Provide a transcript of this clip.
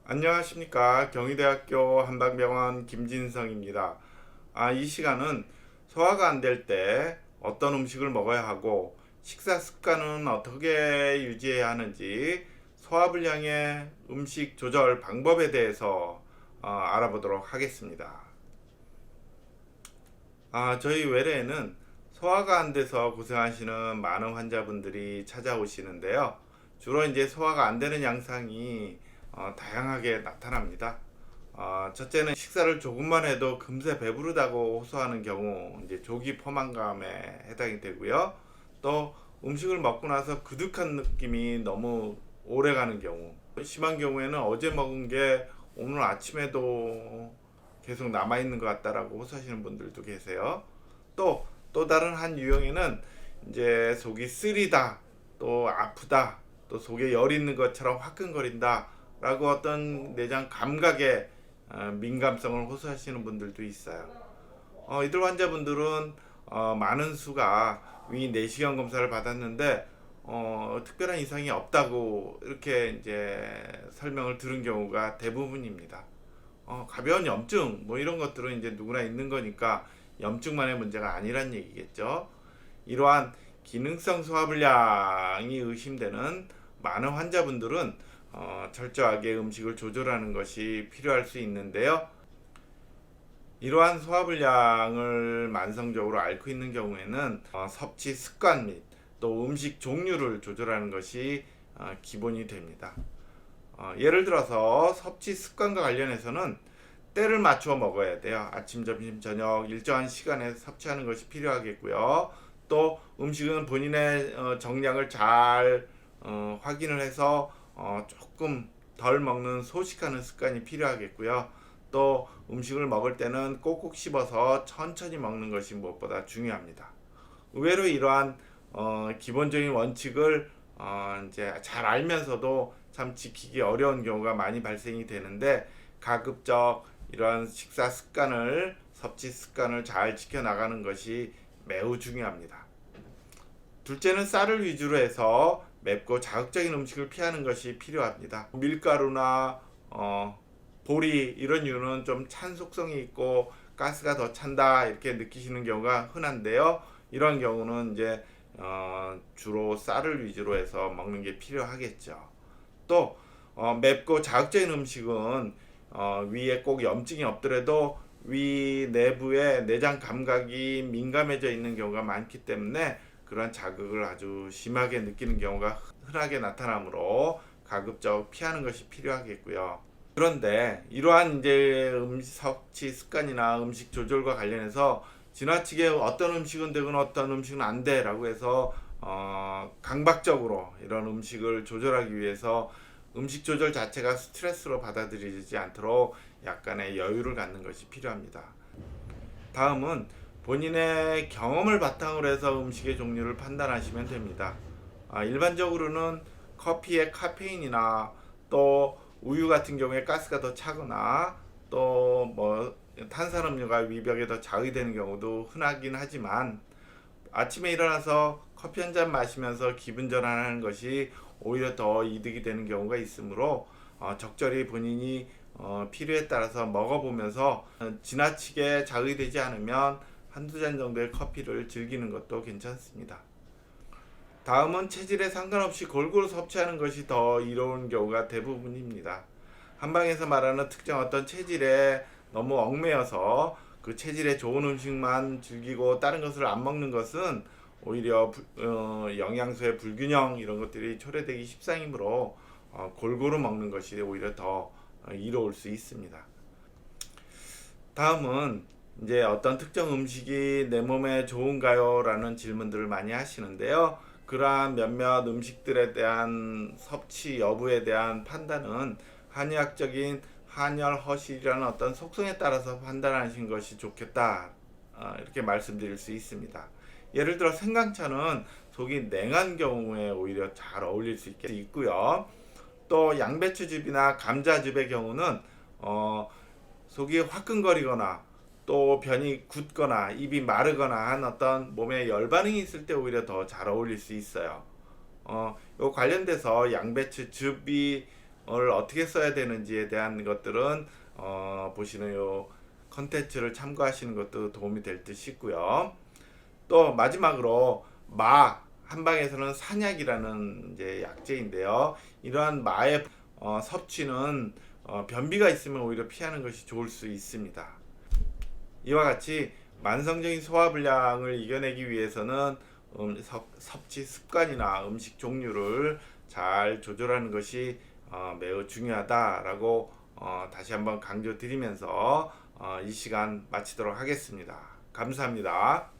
안녕하십니까. 경희대학교 한방병원 김진성입니다. 이 시간은 소화가 안 될 때 어떤 음식을 먹어야 하고 식사 습관은 어떻게 유지해야 하는지 소화불량의 음식 조절 방법에 대해서 알아보도록 하겠습니다. 저희 외래에는 소화가 안 돼서 고생하시는 많은 환자분들이 찾아오시는데요. 주로 이제 소화가 안 되는 양상이 다양하게 나타납니다. 첫째는 식사를 조금만 해도 금세 배부르다고 호소하는 경우, 이제 조기 포만감에 해당이 되고요. 또 음식을 먹고 나서 그득한 느낌이 너무 오래 가는 경우, 심한 경우에는 어제 먹은 게 오늘 아침에도 계속 남아있는 것 같다라고 호소하시는 분들도 계세요. 또 다른 한 유형에는 이제 속이 쓰리다, 또 아프다, 또 속에 열 있는 것처럼 화끈거린다 라고 어떤 내장 감각에 민감성을 호소하시는 분들도 있어요. 이들 환자분들은 많은 수가 위 내시경 검사를 받았는데 특별한 이상이 없다고 이렇게 이제 설명을 들은 경우가 대부분입니다. 가벼운 염증 뭐 이런 것들은 이제 누구나 있는 거니까 염증만의 문제가 아니란 얘기겠죠. 이러한 기능성 소화불량이 의심되는 많은 환자분들은 철저하게 음식을 조절하는 것이 필요할 수 있는데요. 이러한 소화불량을 만성적으로 앓고 있는 경우에는 섭취 습관 및 또 음식 종류를 조절하는 것이 기본이 됩니다. 예를 들어서 섭취 습관과 관련해서는 때를 맞추어 먹어야 돼요. 아침, 점심, 저녁 일정한 시간에 섭취하는 것이 필요하겠고요. 또 음식은 본인의 정량을 잘 확인을 해서 조금 덜 먹는 소식하는 습관이 필요하겠고요. 또 음식을 먹을 때는 꼭꼭 씹어서 천천히 먹는 것이 무엇보다 중요합니다. 의외로 이러한 기본적인 원칙을 이제 잘 알면서도 참 지키기 어려운 경우가 많이 발생이 되는데, 가급적 이러한 식사 습관을, 섭취 습관을 잘 지켜나가는 것이 매우 중요합니다. 둘째는 쌀을 위주로 해서 맵고 자극적인 음식을 피하는 것이 필요합니다. 밀가루나 보리 이런 류는 좀 찬 속성이 있고 가스가 더 찬다 이렇게 느끼시는 경우가 흔한데요. 이런 경우는 이제 주로 쌀을 위주로 해서 먹는 게 필요하겠죠. 또 맵고 자극적인 음식은 위에 꼭 염증이 없더라도 위 내부에 내장 감각이 민감해져 있는 경우가 많기 때문에 그런 자극을 아주 심하게 느끼는 경우가 흔하게 나타나므로 가급적 피하는 것이 필요하겠고요. 그런데 이러한 이제 음식 섭취 습관이나 음식 조절과 관련해서 지나치게 어떤 음식은 되거나 어떤 음식은 안 돼라고 해서 강박적으로 이런 음식을 조절하기 위해서 음식 조절 자체가 스트레스로 받아들이지 않도록 약간의 여유를 갖는 것이 필요합니다. 다음은 본인의 경험을 바탕으로 해서 음식의 종류를 판단하시면 됩니다. 일반적으로는 커피의 카페인이나 또 우유 같은 경우에 가스가 더 차거나 또 뭐 탄산음료가 위벽에 더 자극되는 경우도 흔하긴 하지만, 아침에 일어나서 커피 한 잔 마시면서 기분 전환하는 것이 오히려 더 이득이 되는 경우가 있으므로 적절히 본인이 필요에 따라서 먹어보면서 지나치게 자극이 되지 않으면 한두 잔 정도의 커피를 즐기는 것도 괜찮습니다. 다음은 체질에 상관없이 골고루 섭취하는 것이 더 이로운 경우가 대부분입니다. 한방에서 말하는 특정 어떤 체질에 너무 얽매여서 그 체질에 좋은 음식만 즐기고 다른 것을 안 먹는 것은 오히려 영양소의 불균형 이런 것들이 초래되기 십상이므로 골고루 먹는 것이 오히려 더 이로울 수 있습니다. 다음은 이제 어떤 특정 음식이 내 몸에 좋은가요? 라는 질문들을 많이 하시는데요. 그러한 몇몇 음식들에 대한 섭취 여부에 대한 판단은 한의학적인 한열 허실이라는 어떤 속성에 따라서 판단하시는 것이 좋겠다, 이렇게 말씀드릴 수 있습니다. 예를 들어 생강차는 속이 냉한 경우에 오히려 잘 어울릴 수 있고요. 또 양배추즙이나 감자즙의 경우는 속이 화끈거리거나 또 변이 굳거나 입이 마르거나 한 어떤 몸에 열 반응이 있을 때 오히려 더 잘 어울릴 수 있어요. 요 관련돼서 양배추 즙이 어떻게 써야 되는지에 대한 것들은 보시는 요 컨텐츠를 참고하시는 것도 도움이 될 듯 싶고요. 또 마지막으로 마 한방에서는 산약이라는 이제 약재인데요. 이러한 마의 섭취는 변비가 있으면 오히려 피하는 것이 좋을 수 있습니다. 이와 같이 만성적인 소화불량을 이겨내기 위해서는 섭취 습관이나 음식 종류를 잘 조절하는 것이 매우 중요하다라고 다시 한번 강조드리면서 이 시간 마치도록 하겠습니다. 감사합니다.